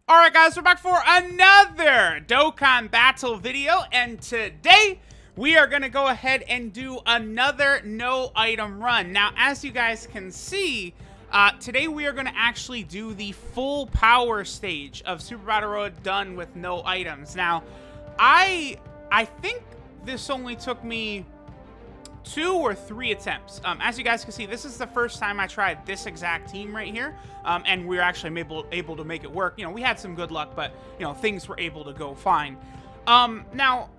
Alright guys, we're back for another Dokkan battle video, and today we are going to go ahead and do another no item run. Now, as you guys can see, today we are going to actually do the full power stage of Super Battle Road done with no items. Now, I think this only took me 2 or 3 attempts. As you guys can see, this is the first time I tried this exact team right here, and we were actually able to make it work. You know, we had some good luck, but, you know, things were able to go fine. Now,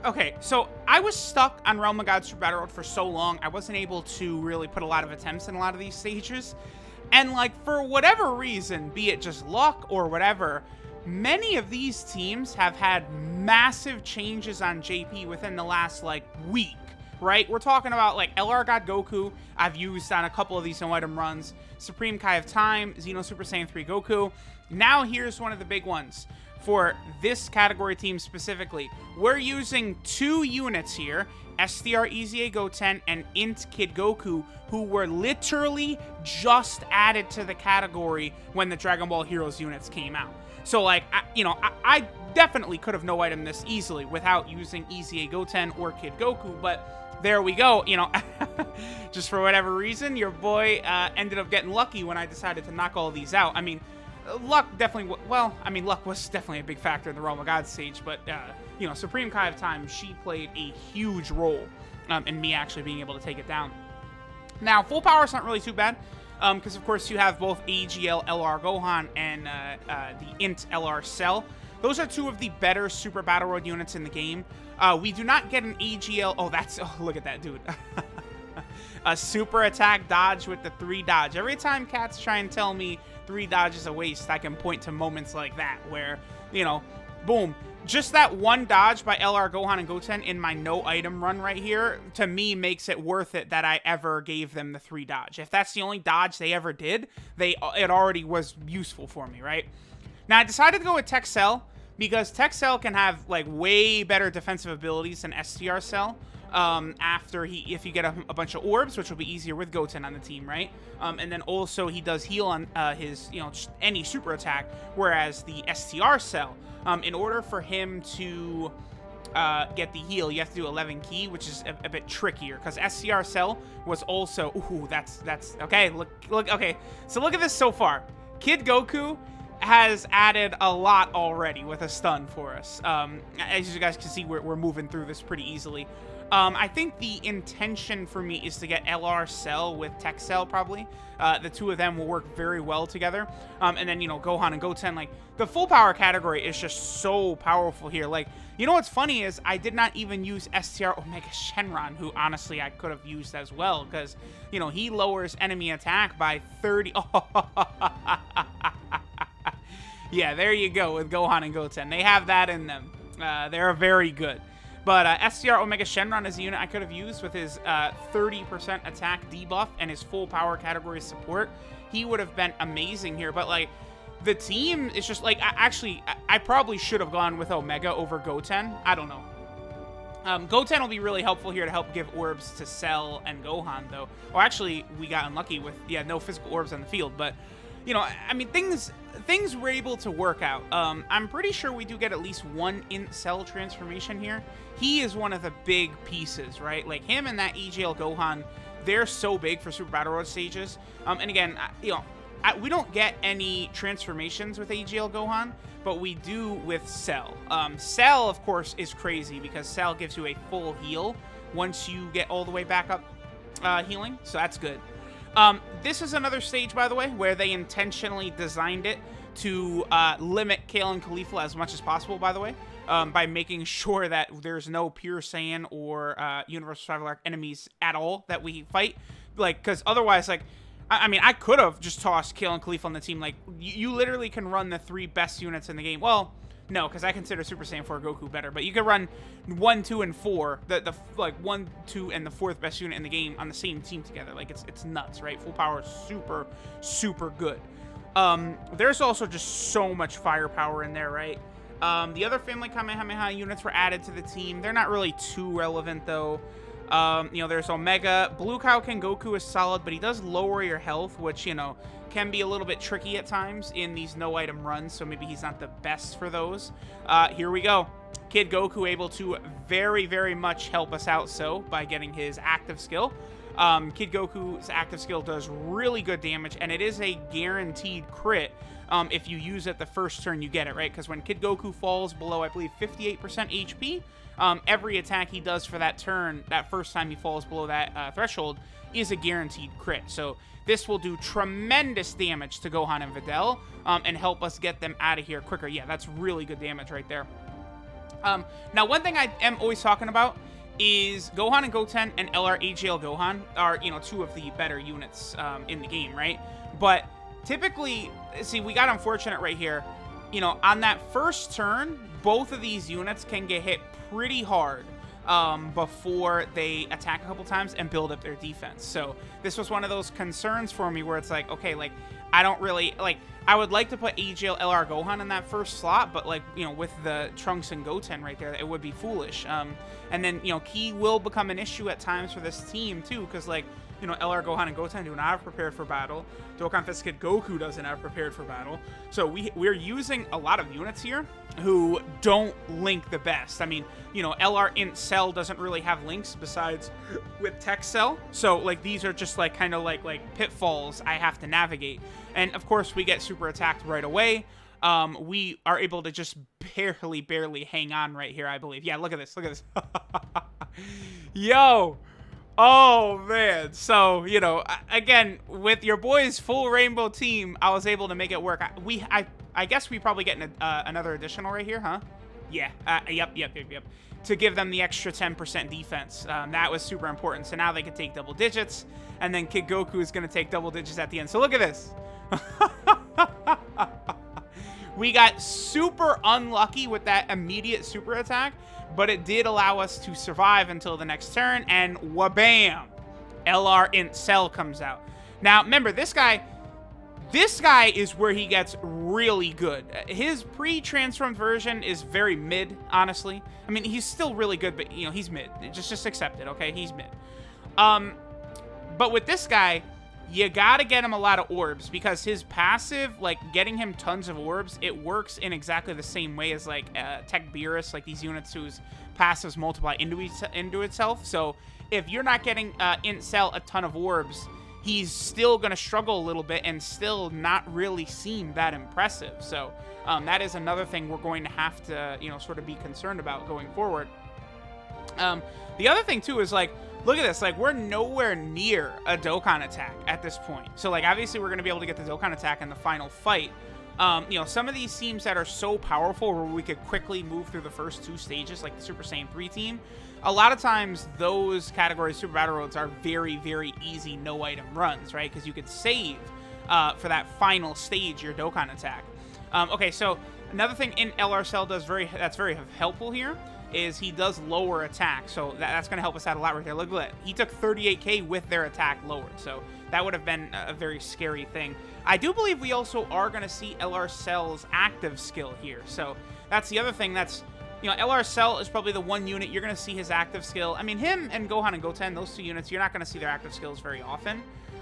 okay, so I was stuck on Realm of God Super Battle Road for so long, I wasn't able to really put a lot of attempts in a lot of these stages, and, like, for whatever reason, be it just luck or whatever, many of these teams have had massive changes on JP within the last, like, week. Right? We're talking about, like, LR God Goku, I've used on a couple of these no-item runs. Supreme Kai of Time, Xeno Super Saiyan 3 Goku. Now, here's one of the big ones. For this category team specifically, we're using 2 units here, SDR EZA Goten and Int Kid Goku, who were literally just added to the category when the Dragon Ball Heroes units came out. So, like, I definitely could have no-item this easily without using EZA Goten or Kid Goku, but there we go. You know, just for whatever reason, your boy ended up getting lucky when I decided to knock all these out. I mean, luck definitely, well, I mean, luck was definitely a big factor in the Realm of God stage, but, you know, Supreme Kai of Time, she played a huge role in me actually being able to take it down. Now, full power is not really too bad, because, of course, you have both AGL LR Gohan and the Int LR Cell. Those are 2 of the better Super Battle Road units in the game. We do not get an AGL. Oh, look at that, dude. A super attack dodge with the 3 dodge. Every time cats try and tell me 3 dodge is a waste, I can point to moments like that where, you know, boom. Just that 1 dodge by LR Gohan and Goten in my no item run right here, to me, makes it worth it that I ever gave them the 3 dodge. If that's the only dodge they ever did, it already was useful for me, right? Now, I decided to go with Tech Cell, because Tech Cell can have, like, way better defensive abilities than STR Cell, if you get a bunch of orbs, which will be easier with Goten on the team, right? And then also he does heal on his, you know, just any super attack, whereas the STR Cell, in order for him to get the heal, you have to do 11 key, which is a bit trickier, because STR Cell was also, ooh, that's, okay, look, okay, so look at this so far. Kid Goku has added a lot already with a stun for us. As you guys can see, we're moving through this pretty easily. I think the intention for me is to get LR Cell with Tech Cell, probably. The 2 of them will work very well together. And then, you know, Gohan and Goten, like, the full power category is just so powerful here. Like, you know what's funny is I did not even use STR Omega Shenron, who honestly I could have used as well, because, you know, he lowers enemy attack by 30. Yeah, there you go with Gohan and Goten. They have that in them. They're very good. But STR Omega Shenron is a unit I could have used with his 30% attack debuff and his full power category support. He would have been amazing here. But, like, the team is just, like, I probably should have gone with Omega over Goten. I don't know. Goten will be really helpful here to help give orbs to Cell and Gohan, though. Well, actually, we got unlucky with, yeah, no physical orbs on the field. But, you know, I mean, things were able to work out. I'm pretty sure we do get at least 1 Int Cell transformation here. He is one of the big pieces, right? Like, him and that EGL Gohan, they're so big for Super Battle Road stages. And again, you know, we don't get any transformations with AGL Gohan, but we do with Cell. Cell, of course, is crazy because Cell gives you a full heal once you get all the way back up healing, so that's good. This is another stage, by the way, where they intentionally designed it to limit Kale and Khalifa as much as possible, by the way, by making sure that there's no Pure Saiyan or Universal Survival Arc enemies at all that we fight. Like, because otherwise, like, I mean, I could have just tossed Kale and Khalifa on the team. Like, you literally can run the 3 best units in the game. Well, no, because I consider Super Saiyan 4 Goku better. But you could run 1, 2, and 4, like 1, 2, and the 4th best unit in the game on the same team together. Like, it's nuts, right? Full power is super, super good. There's also just so much firepower in there, right? The other Family Kamehameha units were added to the team. They're not really too relevant, though. You know, there's Omega. Blue Kaioken Goku is solid, but he does lower your health, which, you know, can be a little bit tricky at times in these no-item runs, so maybe he's not the best for those. Here we go. Kid Goku able to very, very much help us out so by getting his active skill. Kid Goku's active skill does really good damage, and it is a guaranteed crit. If you use it the first turn, you get it, right? Because when Kid Goku falls below, I believe, 58% HP, every attack he does for that turn, that first time he falls below that threshold, is a guaranteed crit. So this will do tremendous damage to Gohan and Videl, and help us get them out of here quicker. Yeah, that's really good damage right there. Now, one thing I am always talking about is Gohan and Goten and LR AGL Gohan are, you know, two of the better units in the game, right? But typically, see, we got unfortunate right here. You know, on that first turn, both of these units can get hit pretty hard before they attack a couple times and build up their defense. So this was one of those concerns for me where it's like, okay, like, I don't really, like, I would like to put AGL LR Gohan in that first slot, but, like, you know, with the Trunks and Goten right there, it would be foolish. And then, you know, Ki will become an issue at times for this team, too, because, like, you know, LR Gohan and Goten do not have prepared for battle. Dokkan Fist Kid Goku doesn't have prepared for battle. So we're using a lot of units here who don't link the best. I mean, you know, LR Int Cell doesn't really have links besides with Tech Cell. So, like, these are just, like, kind of like pitfalls I have to navigate. And, of course, we get super attacked right away. We are able to just barely hang on right here, I believe. Yeah, look at this. Look at this. Yo! Oh, man. So, you know, again, with your boys' full rainbow team, I was able to make it work. I guess we probably get another additional right here, huh? Yeah. Yep. To give them the extra 10% defense. That was super important. So now they can take double digits. And then Kid Goku is going to take double digits at the end. So look at this. We got super unlucky with that immediate super attack, but it did allow us to survive until the next turn, and wha-bam! LR Int Cell comes out. Now, remember, this guy is where he gets really good. His pre-transformed version is very mid, honestly. I mean, he's still really good, but, you know, he's mid. Just accept it, okay? He's mid. But with this guy, you gotta get him a lot of orbs, because his passive, like, getting him tons of orbs, it works in exactly the same way as, like, Tech Beerus, like these units whose passives multiply into itself. So if you're not getting Int Cell a ton of orbs, he's still gonna struggle a little bit and still not really seem that impressive. So that is another thing we're going to have to, you know, sort of be concerned about going forward. The other thing, too, is, like, look at this. Like, we're nowhere near a Dokkan attack at this point. So, like, obviously we're going to be able to get the Dokkan attack in the final fight. You know, some of these teams that are so powerful where we could quickly move through the first two stages, like the Super Saiyan 3 team, a lot of times those categories, Super Battle Roads, are very, very easy no-item runs, right? Because you could save for that final stage your Dokkan attack. Okay, so another thing in LR Cell that's very helpful here is he does lower attack, so that's going to help us out a lot right there. Look at that. He took 38k with their attack lowered, so that would have been a very scary thing. I do believe we also are going to see LR Cell's active skill here, so that's the other thing that's, you know, LR Cell is probably the one unit you're going to see his active skill. I mean, him and Gohan and Goten, those two units, you're not going to see their active skills very often,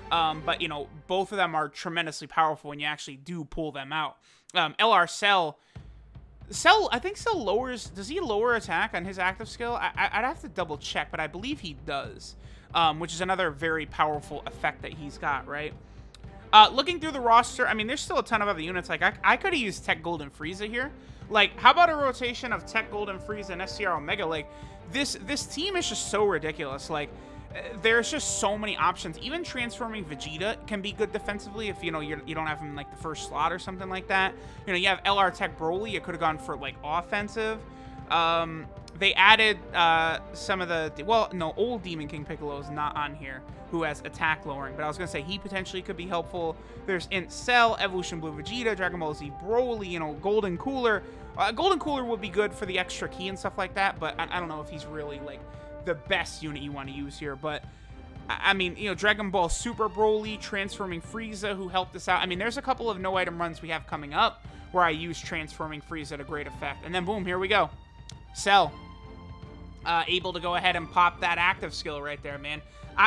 but, you know, both of them are tremendously powerful when you actually do pull them out. LR Cell, I think Cell lowers, does he lower attack on his active skill? I'd have to double check, but I believe he does, which is another very powerful effect that he's got, right? Looking through the roster, I mean, there's still a ton of other units. Like, I could have used Tech Gold and Frieza here. Like, how about a rotation of Tech Gold and Frieza and SCR Omega? Like, this team is just so ridiculous. Like, there's just so many options. Even transforming Vegeta can be good defensively if, you know, you don't have him in, like, the first slot or something like that. You know, you have LR Tech Broly. It could have gone for, like, offensive. They added some of the, well, no, old Demon King Piccolo is not on here, who has attack lowering, but I was going to say he potentially could be helpful. There's Int Cell, Evolution Blue Vegeta, Dragon Ball Z Broly, you know, Golden Cooler. Golden Cooler would be good for the extra ki and stuff like that, but I don't know if he's really, like, the best unit you want to use here. But I mean, you know, Dragon Ball Super Broly, transforming Frieza, who helped us out. I mean, there's a couple of no-item runs we have coming up where I use transforming Frieza to great effect. And then boom, here we go. Cell. Able to go ahead and pop that active skill right there, man.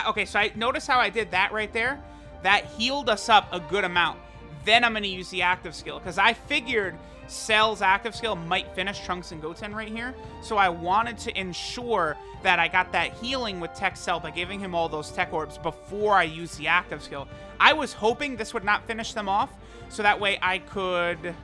Okay, so I notice how I did that right there. that healed us up a good amount. Then I'm going to use the active skill, because I figured Cell's active skill might finish Trunks and Goten right here. So I wanted to ensure that I got that healing with Tech Cell by giving him all those Tech Orbs before I use the active skill. I was hoping this would not finish them off, so that way I could...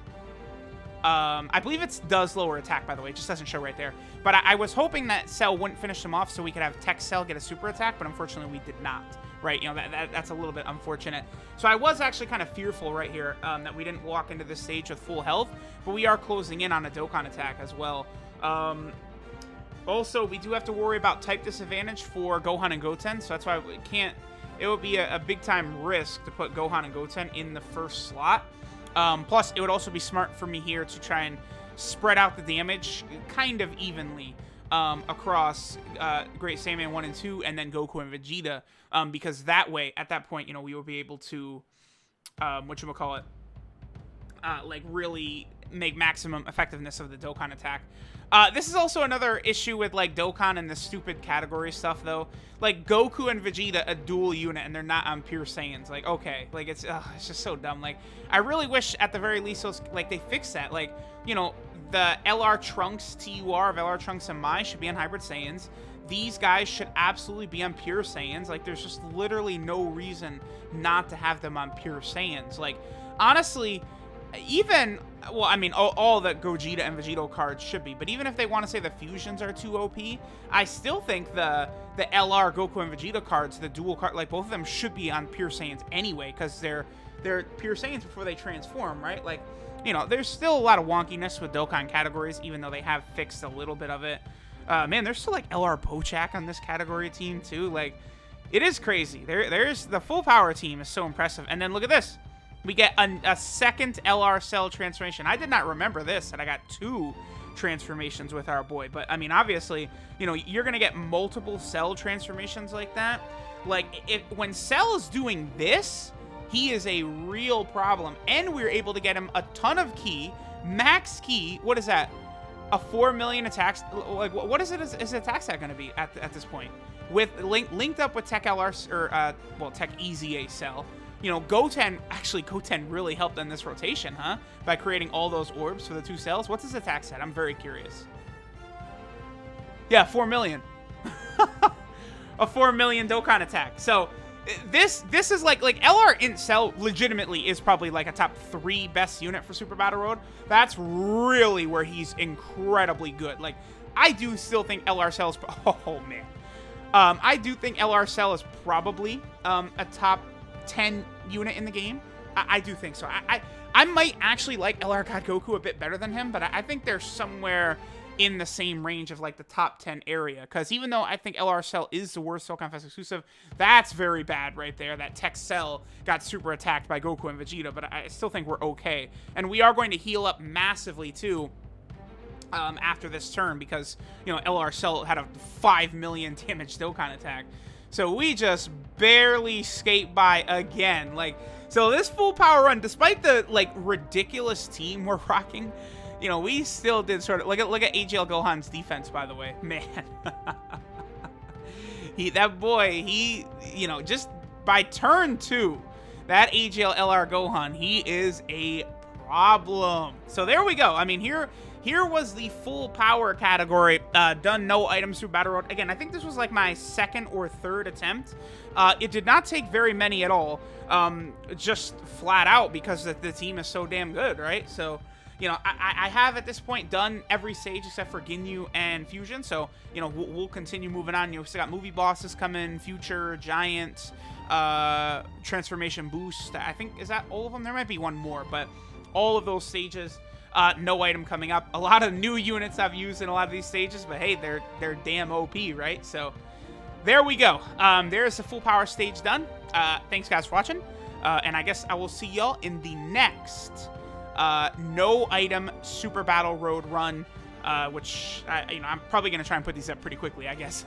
I believe it does lower attack, by the way. It just doesn't show right there. But I was hoping that Cell wouldn't finish them off so we could have Tech Cell get a super attack, but unfortunately we did not. Right? You know, that's a little bit unfortunate. So I was actually kind of fearful right here that we didn't walk into this stage with full health, but we are closing in on a Dokkan attack as well. Also, we do have to worry about type disadvantage for Gohan and Goten, so that's why we can't... It would be a big-time risk to put Gohan and Goten in the first slot. Plus, it would also be smart for me here to try and spread out the damage kind of evenly across Great Saiyaman 1 and 2, and then Goku and Vegeta, because that way, at that point, you know, we will be able to, whatchamacallit, like, really make maximum effectiveness of the Dokkan attack. This is also another issue with, like, Dokkan and the stupid category stuff, though. Like, Goku and Vegeta, a dual unit, and they're not on pure Saiyans. Like, okay. Like, it's just so dumb. Like, I really wish, at the very least, those, like, they fix that. Like, you know, the LR Trunks TUR of LR Trunks and Mai should be on Hybrid Saiyans. These guys should absolutely be on pure Saiyans. Like, there's just literally no reason not to have them on pure Saiyans. Like, honestly... Even, well, I mean, all the Gogeta and Vegito cards should be, but even if they want to say the fusions are too OP, I still think the LR Goku and Vegeta cards, the dual card, like, both of them should be on pure Saiyans anyway, because they're pure Saiyans before they transform, right? Like, you know, there's still a lot of wonkiness with Dokkan categories, even though they have fixed a little bit of it. Man, there's still, like, LR Pochak on this category team, too. Like, it is crazy. There's the full power team is so impressive. And then look at this. We get a second LR Cell transformation. I did not remember this, and I got 2 transformations with our boy. But, I mean, obviously, you know, you're going to get multiple Cell transformations like that. Like, when Cell is doing this, he is a real problem. And we were able to get him a ton of ki, max ki. What is that? A 4 million attacks. Like, what is it? Is attack stat going to be at this point? With linked up with Tech LR, or, well, Tech EZA Cell. You know, Goten really helped in this rotation, huh? By creating all those orbs for the 2 cells. What's his attack set? I'm very curious. Yeah, 4 million. A 4 million Dokkan attack. So, this is like LR Int Cell legitimately is probably like a top 3 best unit for Super Battle Road. That's really where he's incredibly good. Like, I do still think LR Cell is... Oh, man. I do think LR Cell is probably a top 10 unit in the game. I do think so. I might actually like LR God Goku a bit better than him, but I think they're somewhere in the same range of like the top 10 area. Because even though I think LR Cell is the worst Dokkan Fest exclusive, that's very bad right there. That Tech Cell got super attacked by Goku and Vegeta, but I still think we're okay. And we are going to heal up massively too. After this turn, because, you know, LR Cell had a 5 million damage Dokkan attack. So we just barely skate by again. Like, so this full power run, despite the, like, ridiculous team we're rocking, you know, we still did sort of... Look at AGL Gohan's defense, by the way. Man. That boy, you know, just by turn 2, that AGL LR Gohan, he is a problem. So there we go. I mean, here was the full power category, done no items through Battle Road. Again, I think this was like my 2nd or 3rd attempt. It did not take very many at all, just flat out because the team is so damn good, right? So, you know, I have at this point done every stage except for Ginyu and Fusion. So, you know, we'll continue moving on. You know, we still got movie bosses coming, Future, Giant, Transformation Boost. I think, is that all of them? There might be one more, but all of those stages... no item coming up. A lot of new units I've used in a lot of these stages, but hey, they're damn OP, right? So there we go. There's the full power stage done. Thanks guys for watching, and I guess I will see y'all in the next no item Super Battle Road run, which you know, I'm probably gonna try and put these up pretty quickly, I guess.